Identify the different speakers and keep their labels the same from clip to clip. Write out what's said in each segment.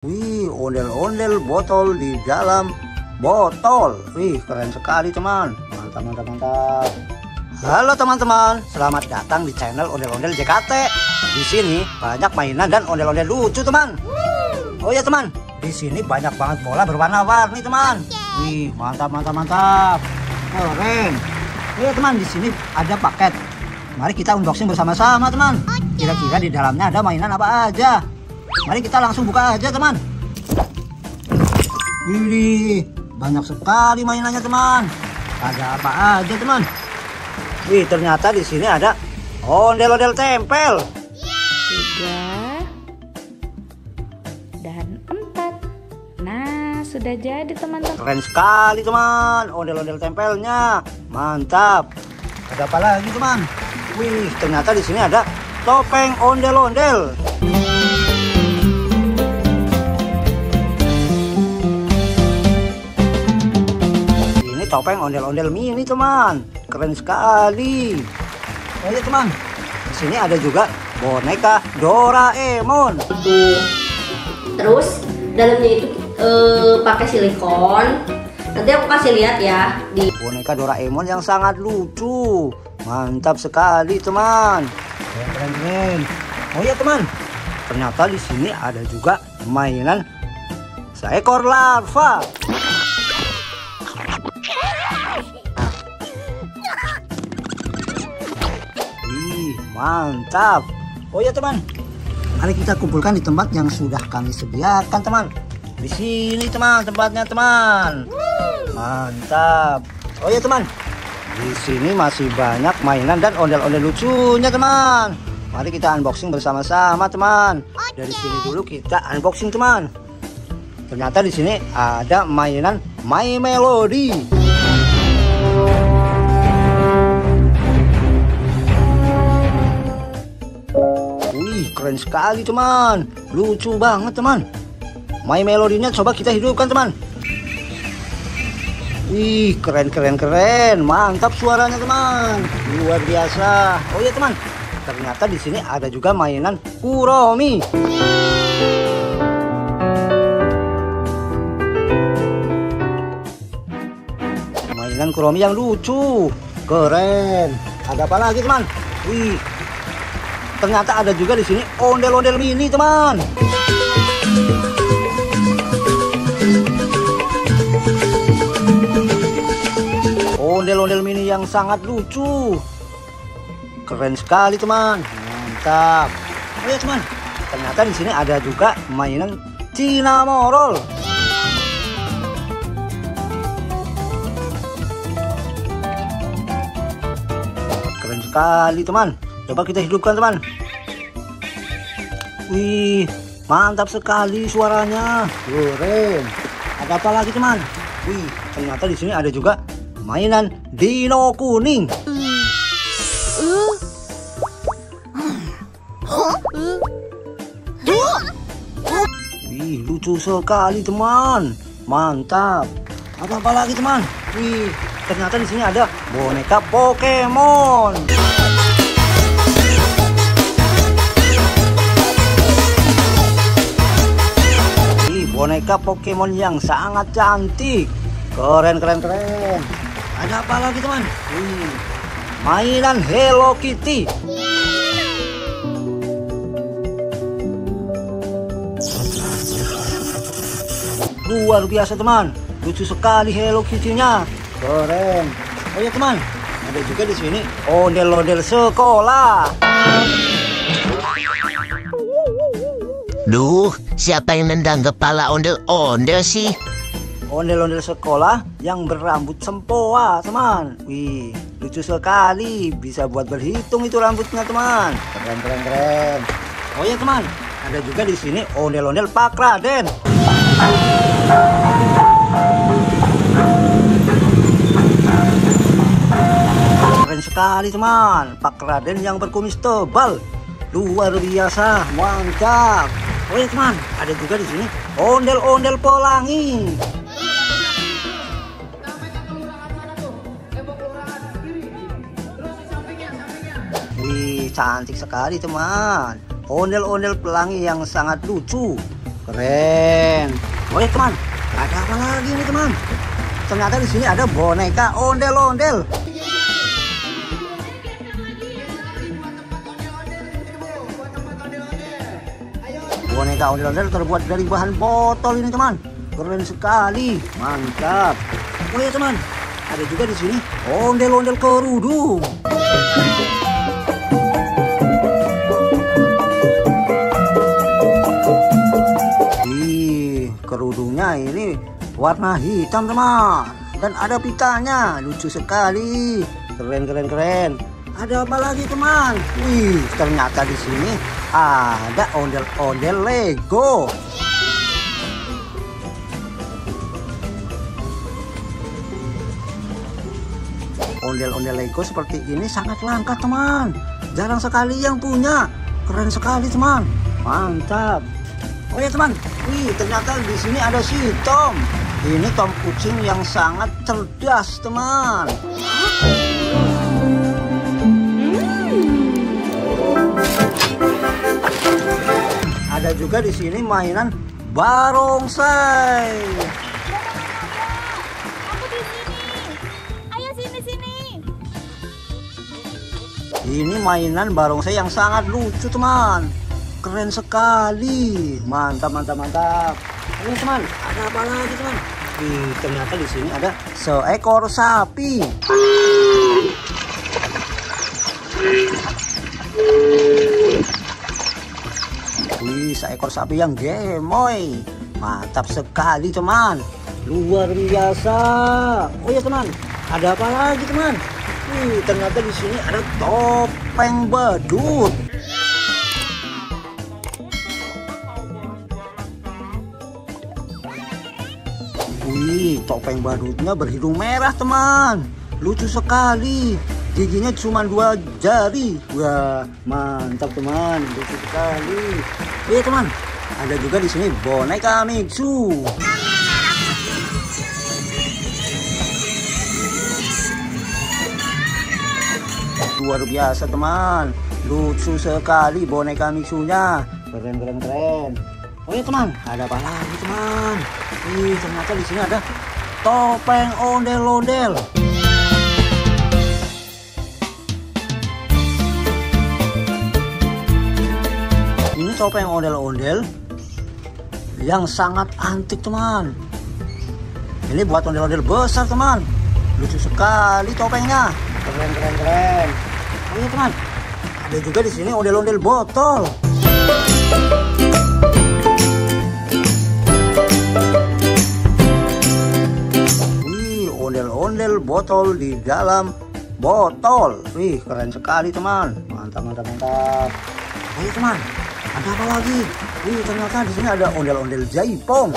Speaker 1: Wih, ondel-ondel botol di dalam botol. Wih, keren sekali teman. Mantap, mantap, mantap. Halo teman-teman, selamat datang di channel Ondel-Ondel JKT. Di sini banyak mainan dan ondel-ondel lucu teman. Oh ya teman, di sini banyak banget bola berwarna-warni teman. Wih, mantap, mantap, mantap. Keren. Oh ya teman, di sini ada paket. Mari kita unboxing bersama-sama teman. Kira-kira di dalamnya ada mainan apa aja? Mari kita langsung buka aja teman. Wih, banyak sekali mainannya teman. Ada apa aja teman? Wih, ternyata di sini ada ondel-ondel tempel.
Speaker 2: 3 dan 4. Nah, sudah jadi teman-teman.
Speaker 1: Keren sekali teman, ondel-ondel tempelnya. Mantap. Ada apa lagi teman? Wih, ternyata di sini ada topeng ondel-ondel. Topeng ondel-ondel mini teman, keren sekali. Oh ya teman, di sini ada juga boneka Doraemon.
Speaker 3: Terus dalamnya itu pakai silikon. Nanti aku kasih lihat ya di
Speaker 1: boneka Doraemon yang sangat lucu. Mantap sekali teman. Keren. Oh ya teman, ternyata di sini ada juga mainan seekor larva. Mantap. Oh ya teman, mari kita kumpulkan di tempat yang sudah kami sediakan teman. Di sini teman tempatnya teman. Mantap. Oh ya teman, di sini masih banyak mainan dan ondel-ondel lucunya teman. Mari kita unboxing bersama-sama teman. Dari sini dulu kita unboxing teman. Ternyata di sini ada mainan My Melody. Keren sekali teman, lucu banget teman. My Melody-nya coba kita hidupkan teman. Wih, keren, mantap suaranya teman, luar biasa. Oh ya teman, ternyata di sini ada juga mainan Kuromi. Mainan Kuromi yang lucu, keren. Ada apa lagi teman? Wih, ternyata ada juga di sini ondel-ondel mini teman. Ondel-ondel mini yang sangat lucu. Keren sekali teman. Mantap. Oh ya teman, ternyata di sini ada juga mainan Cinnamoroll. Keren sekali teman. Coba kita hidupkan teman. Wih, mantap sekali suaranya. Keren. Ada apa lagi teman? Wih, ternyata di sini ada juga mainan Dino kuning. Wih, lucu sekali teman. Mantap. Ada apa lagi teman? Wih, ternyata di sini ada boneka Pokemon. Boneka Pokemon yang sangat cantik. Keren. Ada apa lagi teman? Mainan Hello Kitty. Luar biasa teman, lucu sekali Hello Kitty-nya. Keren. Oh ya teman, ada juga di sini ondel-ondel sekolah.
Speaker 4: Duh, siapa yang nendang kepala ondel-ondel sih?
Speaker 1: Ondel-ondel sekolah yang berambut sempoa, teman. Wih, lucu sekali. Bisa buat berhitung itu rambutnya, teman. Keren. Oh ya, teman. Ada juga di sini ondel-ondel Pak Raden. Keren sekali, teman. Pak Raden yang berkumis tebal. Luar biasa, mantap. Oh ya teman, ada juga di sini ondel-ondel pelangi. Wih, cantik sekali teman. Ondel-ondel pelangi yang sangat lucu. keren. Oh ya teman, ada apa lagi nih teman? Ternyata di sini ada boneka ondel-ondel. Boneka ondel-ondel terbuat dari bahan botol ini teman. Keren sekali, mantap. Oh ya teman, ada juga di sini ondel-ondel kerudung. Kerudungnya ini warna hitam teman, dan ada pitanya, lucu sekali, keren. Ada apa lagi teman? Wih, ternyata di sini ada ondel-ondel Lego. Ondel-ondel Lego seperti ini sangat langka teman, jarang sekali yang punya. Keren sekali teman, mantap. Oh ya teman, wih ternyata di sini ada si Tom. Ini Tom kucing yang sangat cerdas teman. Ada juga di sini mainan barongsai.
Speaker 2: Aku di sini. Ayo sini.
Speaker 1: Ini mainan barongsai yang sangat lucu teman. Keren sekali, mantap. Ini teman, ada apa lagi teman? Ternyata di sini ada seekor sapi. Seekor sapi yang gemoy, mantap sekali teman, luar biasa. Oh ya teman, ada apa lagi teman? Ternyata di sini ada topeng badut. Topeng badutnya berhidung merah teman, lucu sekali. Giginya cuma 2 jari. Wah, mantap teman, lucu sekali. Iya teman, ada juga di sini boneka Mixu. Luar biasa teman, lucu sekali boneka Mixunya. Keren. Oh ya teman, ada apa lagi teman? Ternyata di sini ada topeng ondel-ondel. Ini topeng ondel-ondel yang sangat antik teman. Ini buat ondel-ondel besar teman. Lucu sekali topengnya. Keren. Oh iya teman, ada juga di sini ondel-ondel botol. Ondel-ondel botol di dalam botol. Wih, keren sekali teman. Mantap. Ayo teman, ada apa lagi? Ternyata di sini ada ondel-ondel jaipong.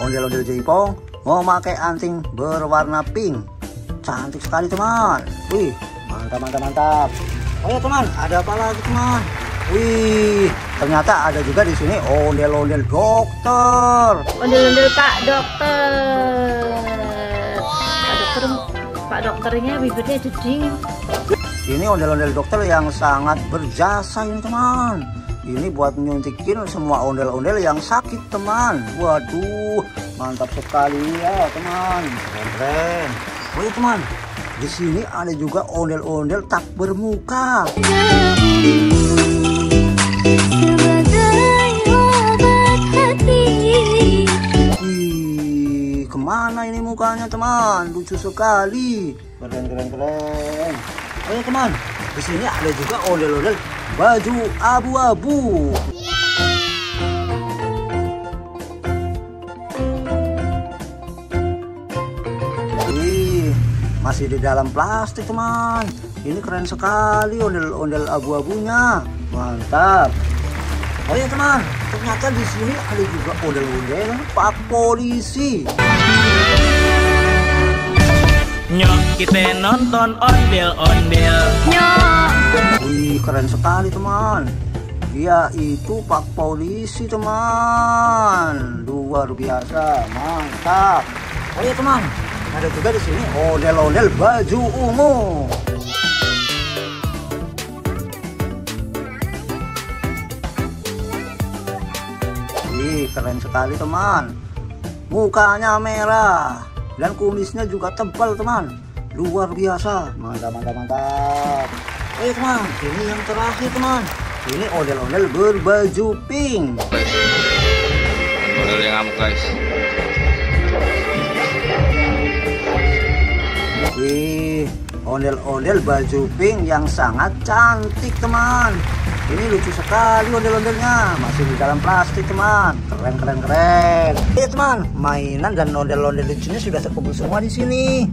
Speaker 1: Ondel-ondel jaipong memakai anting berwarna pink. Cantik sekali teman. Wih, mantap. Oh ya teman, ada apa lagi teman? Ternyata ada juga di sini ondel-ondel dokter.
Speaker 2: Ondel-ondel Pak Dokter. Pak dokternya bibirnya jeding.
Speaker 1: Ini ondel-ondel dokter yang sangat berjasa ini teman. Ini buat nyuntikin semua ondel-ondel yang sakit teman. Waduh, mantap sekali ya teman. Keren. Oh ya teman, di sini ada juga ondel-ondel tak bermuka. Kemana ini mukanya teman? Lucu sekali. Keren. Oh ya teman, di sini ada juga ondel-ondel baju abu-abu. Masih di dalam plastik teman. Ini keren sekali ondel-ondel abu-abunya. Mantap. Oh ya teman, ternyata di sini ada juga ondel-ondel Pak Polisi.
Speaker 5: Nyok kita nonton ondel-ondel.
Speaker 2: Nyok.
Speaker 1: Keren sekali teman. Dia itu Pak Polisi teman. Luar biasa, mantap. Oh ya teman, ada juga di sini ondel-ondel baju ungu. Wih, keren sekali teman. Mukanya merah dan kumisnya juga tebal teman. Luar biasa. Mantap, mantap, mantap. Teman, ini yang terakhir teman. Ini ondel-ondel berbaju pink.
Speaker 6: Ondel yang ngamuk guys.
Speaker 1: Wih, ondel-ondel baju pink yang sangat cantik teman. Ini lucu sekali ondel-ondelnya. Masih di dalam plastik teman. Keren, keren, keren. Teman, mainan dan ondel-ondel lucunya sudah terkumpul semua di sini.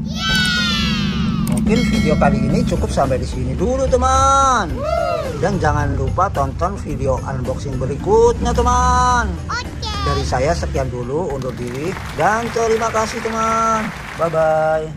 Speaker 1: Mungkin video kali ini cukup sampai di sini dulu teman. Dan jangan lupa tonton video unboxing berikutnya teman. Dari saya sekian dulu undur diri dan terima kasih teman. Bye bye.